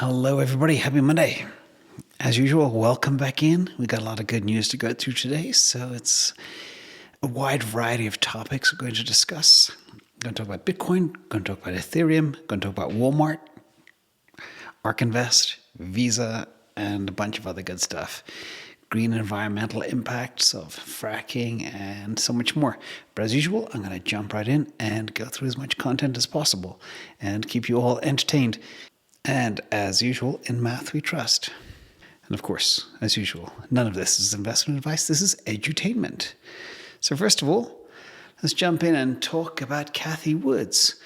Hello, everybody. Happy Monday. As usual, welcome back in. We got a lot of good news to go through today, so it's a wide variety of topics we're going to discuss. We're going to talk about Bitcoin, going to talk about Ethereum, going to talk about Walmart, ARK Invest, Visa, and a bunch of other good stuff. Green environmental impacts of fracking and so much more. But as usual, I'm going to jump right in and go through as much content as possible and keep you all entertained. And as usual, in math we trust. And of course, as usual, none of this is investment advice. This is edutainment. So first of all, let's jump in and talk about Cathie Woods.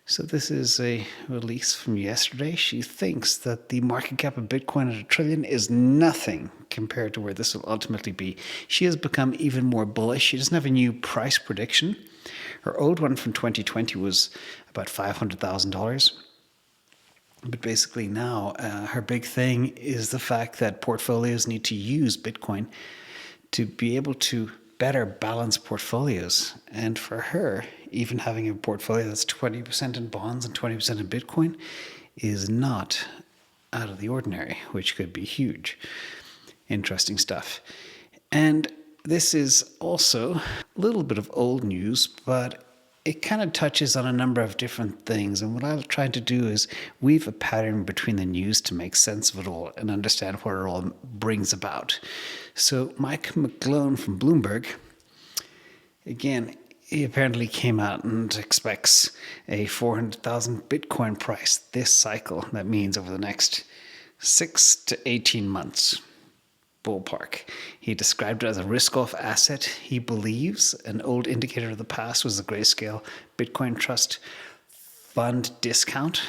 So this is a release from yesterday. She thinks that the market cap of Bitcoin at $1 trillion is nothing compared to where this will ultimately be. She has become even more bullish. She doesn't have a new price prediction. Her old one from 2020 was about $500,000. But basically now, her big thing is the fact that portfolios need to use Bitcoin to be able to better balance portfolios. And for her, even having a portfolio that's 20% in bonds and 20% in Bitcoin is not out of the ordinary, which could be huge. Interesting stuff. And this is also a little bit of old news, but it kind of touches on a number of different things. And what I'll try to do is weave a pattern between the news to make sense of it all and understand what it all brings about. So Mike McGlone from Bloomberg, again, he apparently came out and expects a 400,000 Bitcoin price this cycle. That means over the next 6 to 18 months. Ballpark. He described it as a risk-off asset. He believes an old indicator of the past was the Grayscale Bitcoin Trust Fund discount,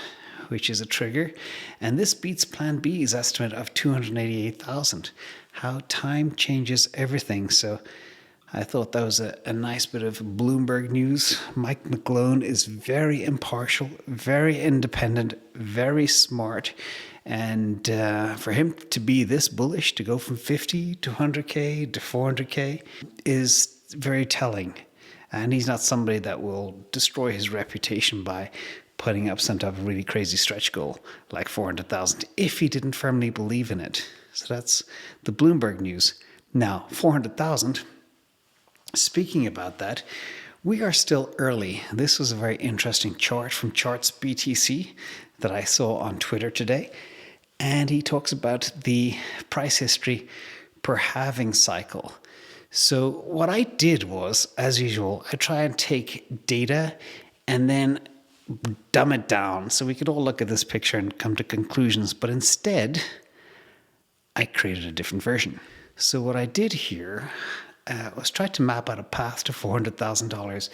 which is a trigger. And this beats PlanB's estimate of 288,000. How time changes everything. So I thought that was a nice bit of Bloomberg news. Mike McGlone is very impartial, very independent, very smart. And for him to be this bullish, to go from 50 to 100K to 400K is very telling. And he's not somebody that will destroy his reputation by putting up some type of really crazy stretch goal like 400,000 if he didn't firmly believe in it. So that's the Bloomberg news. Now, 400,000, speaking about that, we are still early. This was a very interesting chart from Charts BTC that I saw on Twitter today. And he talks about the price history per halving cycle. So what I did was, as usual, I try and take data and then dumb it down so we could all look at this picture and come to conclusions. But instead, I created a different version. So what I did here was try to map out a path to $400,000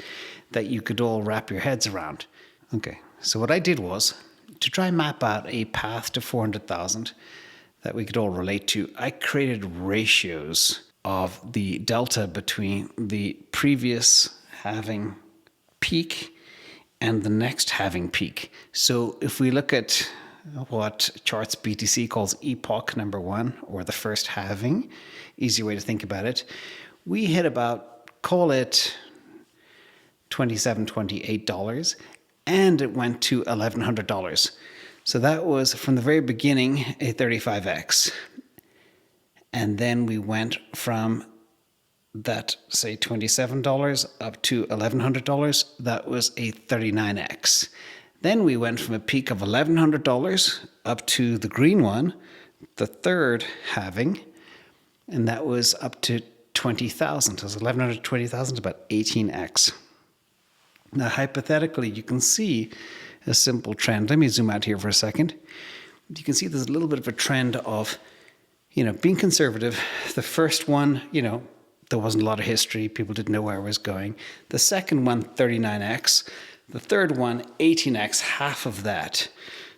that you could all wrap your heads around. Okay, so what I did was, to try and map out a path to 400,000 that we could all relate to, I created ratios of the delta between the previous halving peak and the next halving peak. So if we look at what Charts BTC calls epoch number 1, or the first halving, easy way to think about it, we hit about, call it $27, $28, and it went to $1,100. So that was, from the very beginning, a 35x. And then we went from that, say, $27 up to $1,100. That was a 39x. Then we went from a peak of $1,100 up to the green one, the third halving, and that was up to 20,000. So it was 1,100 to 20,000, about 18x. Now, hypothetically, you can see a simple trend. Let me zoom out here for a second. You can see there's a little bit of a trend of, being conservative. The first one, there wasn't a lot of history. People didn't know where it was going. The second one, 39x. The third one, 18x, half of that.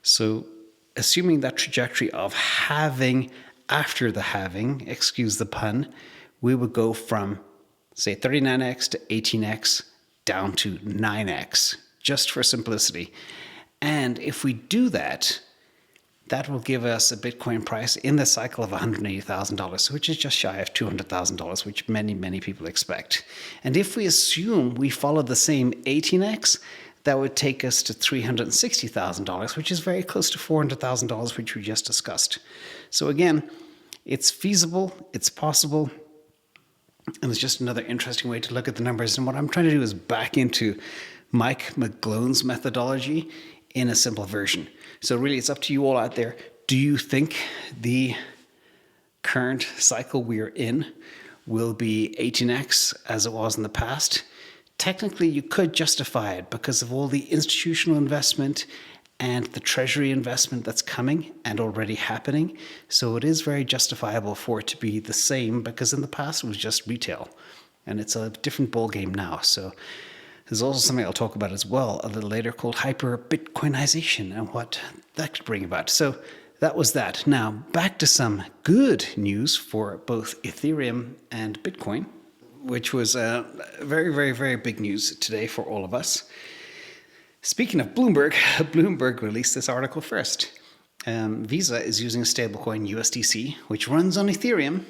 So assuming that trajectory of halving after the halving, excuse the pun, we would go from, say, 39x to 18x, down to 9x, just for simplicity. And if we do that, that will give us a Bitcoin price in the cycle of $180,000, which is just shy of $200,000, which many, many people expect. And if we assume we follow the same 18x, that would take us to $360,000, which is very close to $400,000, which we just discussed. So again, it's feasible, it's possible, and it's just another interesting way to look at the numbers. And what I'm trying to do is back into Mike McGlone's methodology in a simple version. So really, it's up to you all out there. Do you think the current cycle we're in will be 18x as it was in the past? Technically, you could justify it because of all the institutional investment and the treasury investment that's coming and already happening. So it is very justifiable for it to be the same, because in the past it was just retail, and it's a different ballgame now. So there's also something I'll talk about as well a little later called hyperbitcoinization and what that could bring about. So that was that. Now back to some good news for both Ethereum and Bitcoin, which was very, very, very big news today for all of us. Speaking of Bloomberg, Bloomberg released this article first. Visa is using stablecoin USDC, which runs on Ethereum,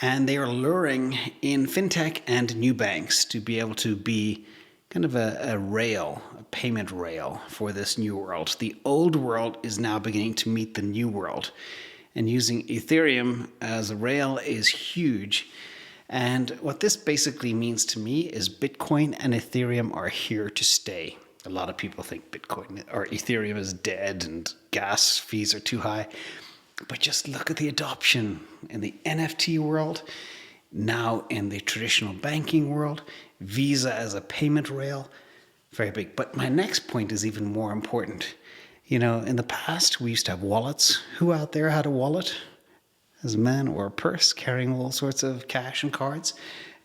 and they are luring in fintech and new banks to be able to be kind of a rail, a payment rail for this new world. The old world is now beginning to meet the new world, and using Ethereum as a rail is huge. And what this basically means to me is Bitcoin and Ethereum are here to stay. A lot of people think Bitcoin or Ethereum is dead and gas fees are too high. But just look at the adoption in the NFT world, now in the traditional banking world, Visa as a payment rail, very big. But my next point is even more important. You know, in the past, we used to have wallets. Who out there had a wallet? As a man, or a purse carrying all sorts of cash and cards.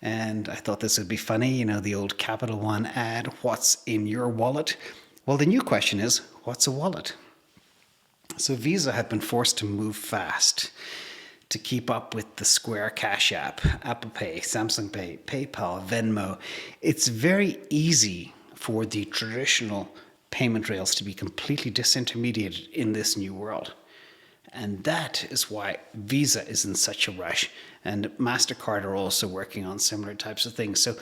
And I thought this would be funny, you know, the old Capital One ad, what's in your wallet? Well, the new question is, what's a wallet? So Visa had been forced to move fast to keep up with the Square Cash App, ApplePay, SamsungPay, PayPal, Venmo. It's very easy for the traditional payment rails to be completely disintermediated in this new world. And that is why Visa is in such a rush. And MasterCard are also working on similar types of things. So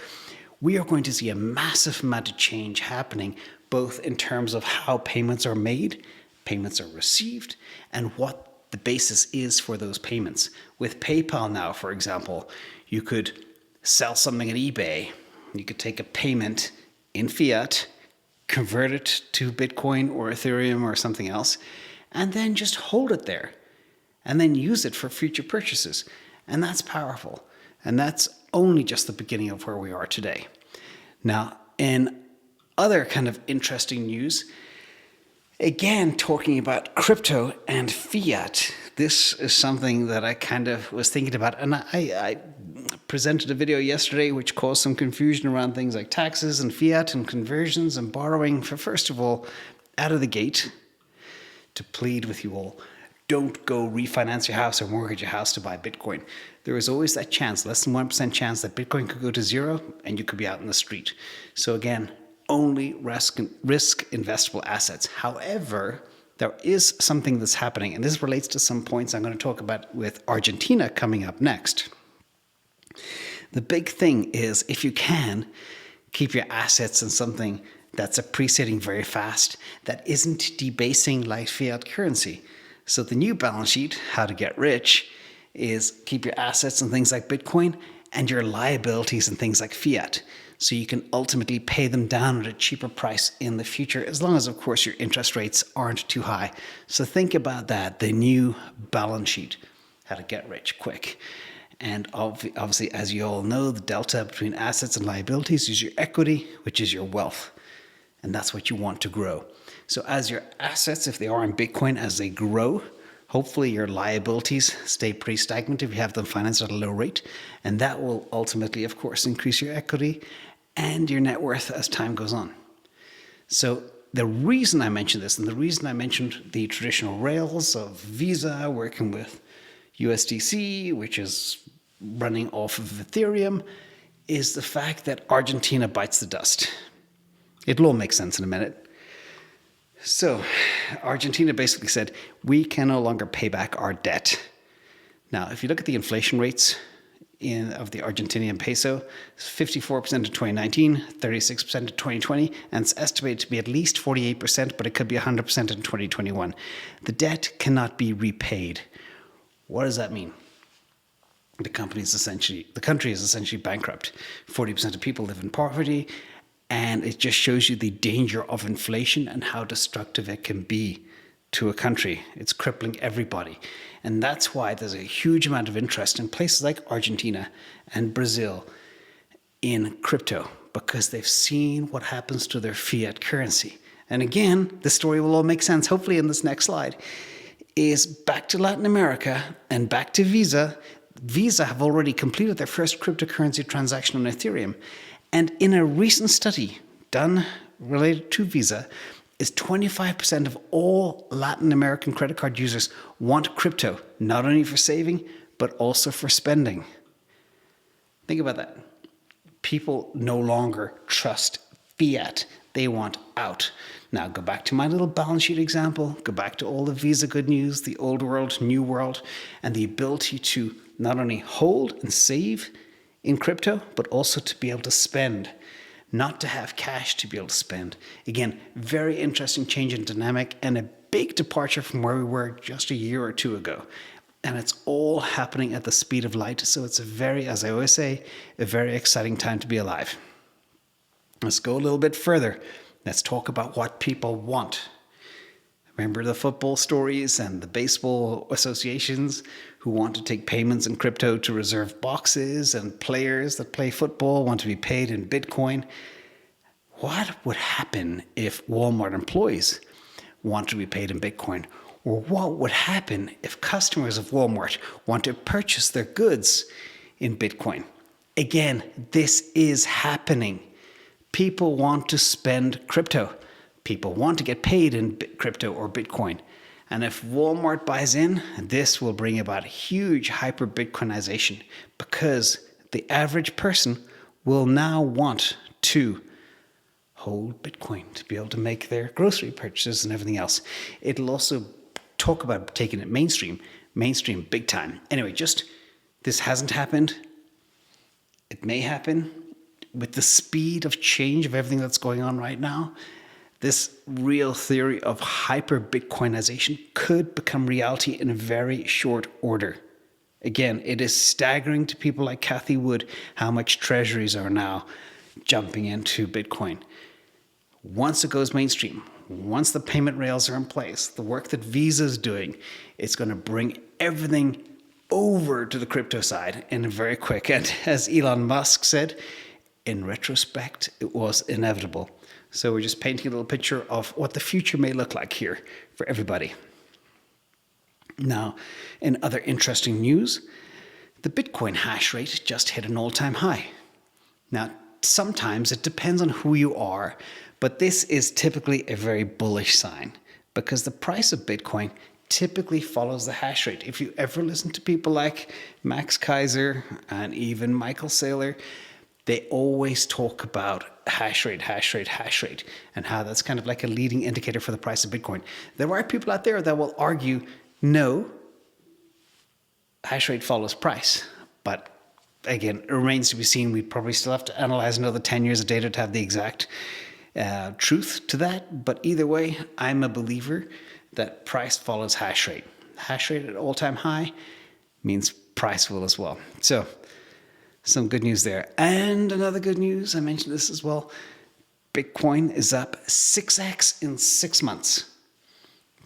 we are going to see a massive amount of change happening, both in terms of how payments are made, payments are received, and what the basis is for those payments. With PayPal now, for example, you could sell something at eBay. You could take a payment in fiat, convert it to Bitcoin or Ethereum or something else, and then just hold it there and then use it for future purchases. And that's powerful. And that's only just the beginning of where we are today. Now, in other kind of interesting news, again, talking about crypto and fiat, this is something that I kind of was thinking about. And I presented a video yesterday which caused some confusion around things like taxes and fiat and conversions and borrowing. For first of all, out of the gate, to plead with you all, don't go refinance your house or mortgage your house to buy Bitcoin. There is always that chance, less than 1% chance, that Bitcoin could go to zero and you could be out in the street. So again, only risk investable assets. However, there is something that's happening, and this relates to some points I'm going to talk about with Argentina coming up next. The big thing is, if you can, keep your assets in something that's appreciating very fast, that isn't debasing like fiat currency. So the new balance sheet, how to get rich, is keep your assets in things like Bitcoin and your liabilities in things like fiat. So you can ultimately pay them down at a cheaper price in the future, as long as, of course, your interest rates aren't too high. So think about that, the new balance sheet, how to get rich quick. And obviously, as you all know, the delta between assets and liabilities is your equity, which is your wealth. And that's what you want to grow. So as your assets, if they are in Bitcoin, as they grow, hopefully your liabilities stay pretty stagnant if you have them financed at a low rate. And that will ultimately, of course, increase your equity and your net worth as time goes on. So the reason I mentioned this, and the reason I mentioned the traditional rails of Visa working with USDC, which is running off of Ethereum, is the fact that Argentina bites the dust. It'll all make sense in a minute. So Argentina basically said, we can no longer pay back our debt. Now, if you look at the inflation rates of the Argentinian peso, 54% in 2019, 36% in 2020, and it's estimated to be at least 48%, but it could be 100% in 2021. The debt cannot be repaid. What does that mean? The country is essentially bankrupt. 40% of people live in poverty, and it just shows you the danger of inflation and how destructive it can be to a country. It's crippling everybody. And that's why there's a huge amount of interest in places like Argentina and Brazil in crypto, because they've seen what happens to their fiat currency. And again, the story will all make sense, hopefully in this next slide, is back to Latin America and back to Visa. Visa have already completed their first cryptocurrency transaction on Ethereum. And in a recent study done related to Visa, is 25% of all Latin American credit card users want crypto, not only for saving, but also for spending. Think about that. People no longer trust fiat. They want out. Now, go back to my little balance sheet example. Go back to all the Visa good news, the old world, new world, and the ability to not only hold and save in crypto, but also to be able to spend. Not to have cash to be able to spend. Again, very interesting change in dynamic and a big departure from where we were just a year or two ago. And it's all happening at the speed of light. So it's as I always say, a very exciting time to be alive. Let's go a little bit further. Let's talk about what people want. Remember the football stories and the baseball associations who want to take payments in crypto to reserve boxes, and players that play football want to be paid in Bitcoin. What would happen if Walmart employees want to be paid in Bitcoin? Or what would happen if customers of Walmart want to purchase their goods in Bitcoin? Again, this is happening. People want to spend crypto. People want to get paid in crypto or Bitcoin. And if Walmart buys in, this will bring about huge hyper-Bitcoinization, because the average person will now want to hold Bitcoin to be able to make their grocery purchases and everything else. It'll also talk about taking it mainstream big time. Anyway, this hasn't happened. It may happen. With the speed of change of everything that's going on right now, this real theory of hyper-Bitcoinization could become reality in a very short order. Again, it is staggering to people like Cathie Wood how much treasuries are now jumping into Bitcoin. Once it goes mainstream, once the payment rails are in place, the work that Visa is doing, it's going to bring everything over to the crypto side in a very quick. And as Elon Musk said, in retrospect, it was inevitable. So we're just painting a little picture of what the future may look like here for everybody. Now, in other interesting news, the Bitcoin hash rate just hit an all-time high. Now, sometimes it depends on who you are, but this is typically a very bullish sign, because the price of Bitcoin typically follows the hash rate. If you ever listen to people like Max Kaiser and even Michael Saylor, they always talk about hash rate, and how that's kind of like a leading indicator for the price of Bitcoin. There are people out there that will argue, no, hash rate follows price. But again, it remains to be seen. We probably still have to analyze another 10 years of data to have the exact truth to that. But either way, I'm a believer that price follows hash rate. Hash rate at all-time high means price will as well. So some good news there. And another good news, I mentioned this as well, Bitcoin is up 6x in 6 months.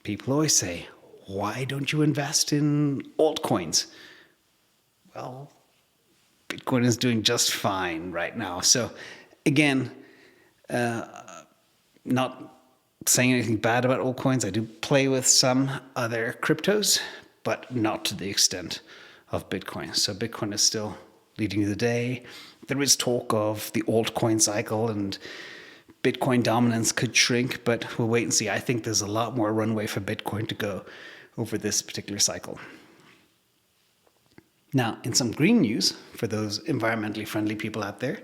People always say, why don't you invest in altcoins? Well, Bitcoin is doing just fine right now. So again, not saying anything bad about altcoins. I do play with some other cryptos, but not to the extent of Bitcoin. So Bitcoin is still leading the day. There is talk of the altcoin cycle and Bitcoin dominance could shrink, but we'll wait and see. I think there's a lot more runway for Bitcoin to go over this particular cycle. Now, in some green news, for those environmentally friendly people out there,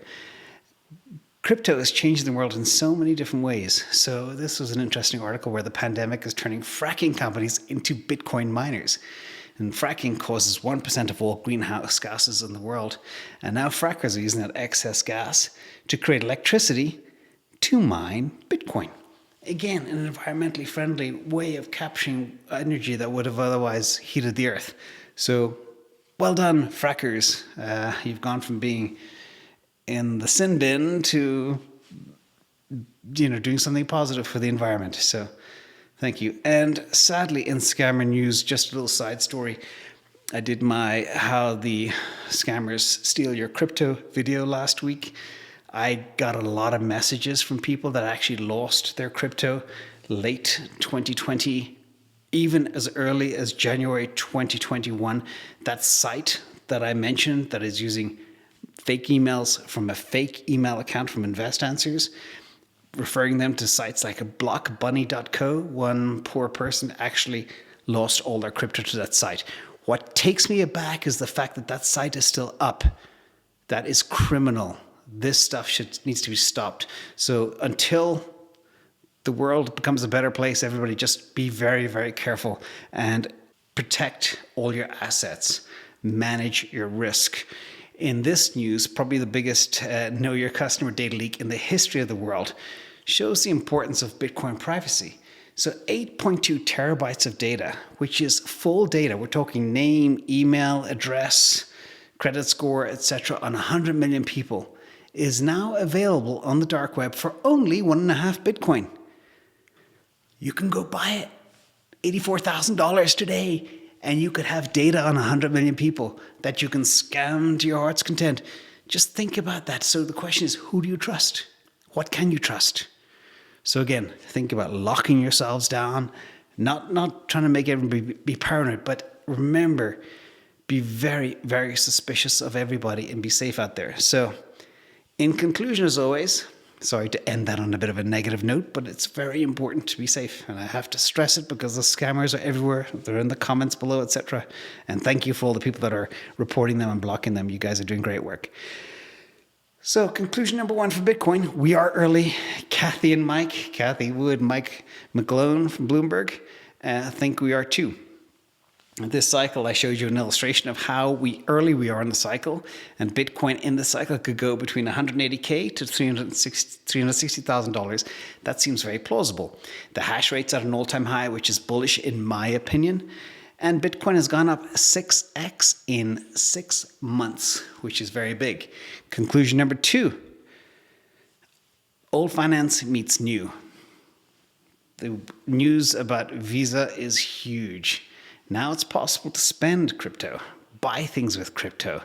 crypto is changing the world in so many different ways. So this was an interesting article where the pandemic is turning fracking companies into Bitcoin miners. And fracking causes 1% of all greenhouse gases in the world. And now frackers are using that excess gas to create electricity to mine Bitcoin. Again, an environmentally friendly way of capturing energy that would have otherwise heated the earth. So, well done, frackers. You've gone from being in the sin bin to, doing something positive for the environment. So, thank you. And sadly, in scammer news, just a little side story. I did my How the Scammers Steal Your Crypto video last week. I got a lot of messages from people that actually lost their crypto late 2020, even as early as January 2021. That site that I mentioned that is using fake emails from a fake email account from Invest Answers, referring them to sites like blockbunny.co, one poor person actually lost all their crypto to that site. What takes me aback is the fact that that site is still up. That is criminal. This stuff needs to be stopped. So until the world becomes a better place, everybody just be very, very careful and protect all your assets. Manage your risk. In this news, probably the biggest know your customer data leak in the history of the world shows the importance of Bitcoin privacy. So 8.2 terabytes of data, which is full data. We're talking name, email, address, credit score, etc. on 100 million people, is now available on the dark web for only 1.5 Bitcoin. You can go buy it, $84,000 today, and you could have data on 100 million people that you can scam to your heart's content. Just think about that. So the question is, who do you trust? What can you trust? So again, think about locking yourselves down, not trying to make everybody be paranoid, but remember, be very, very suspicious of everybody and be safe out there. So in conclusion, as always, sorry to end that on a bit of a negative note, but it's very important to be safe. And I have to stress it because the scammers are everywhere. They're in the comments below, etc. And thank you for all the people that are reporting them and blocking them. You guys are doing great work. So conclusion number one for Bitcoin, we are early. Cathie and Mike, Cathie Wood, Mike McGlone from Bloomberg, think we are too. This cycle, I showed you an illustration of how early we are in the cycle, and Bitcoin in the cycle could go between $180K to $360,000. That seems very plausible. The hash rate's at an all-time high, which is bullish in my opinion, and Bitcoin has gone up 6x in 6 months, which is very big. Conclusion number two, old finance meets new. The news about Visa is huge. Now it's possible to spend crypto, buy things with crypto,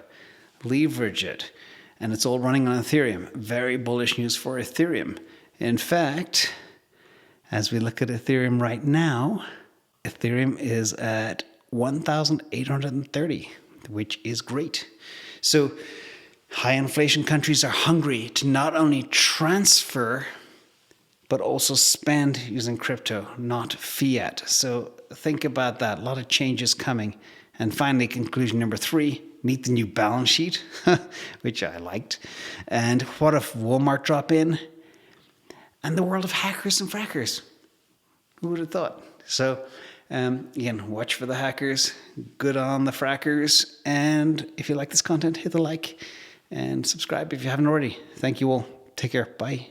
leverage it, and it's all running on Ethereum. Very bullish news for Ethereum. In fact, as we look at Ethereum right now, Ethereum is at 1,830, which is great. So high inflation countries are hungry to not only transfer but also spend using crypto, not fiat. So think about that. A lot of changes coming. And finally, conclusion number three, meet the new balance sheet, which I liked. And what if Walmart drop in? And the world of hackers and frackers. Who would have thought? So again, watch for the hackers. Good on the frackers. And if you like this content, hit the like and subscribe if you haven't already. Thank you all. Take care. Bye.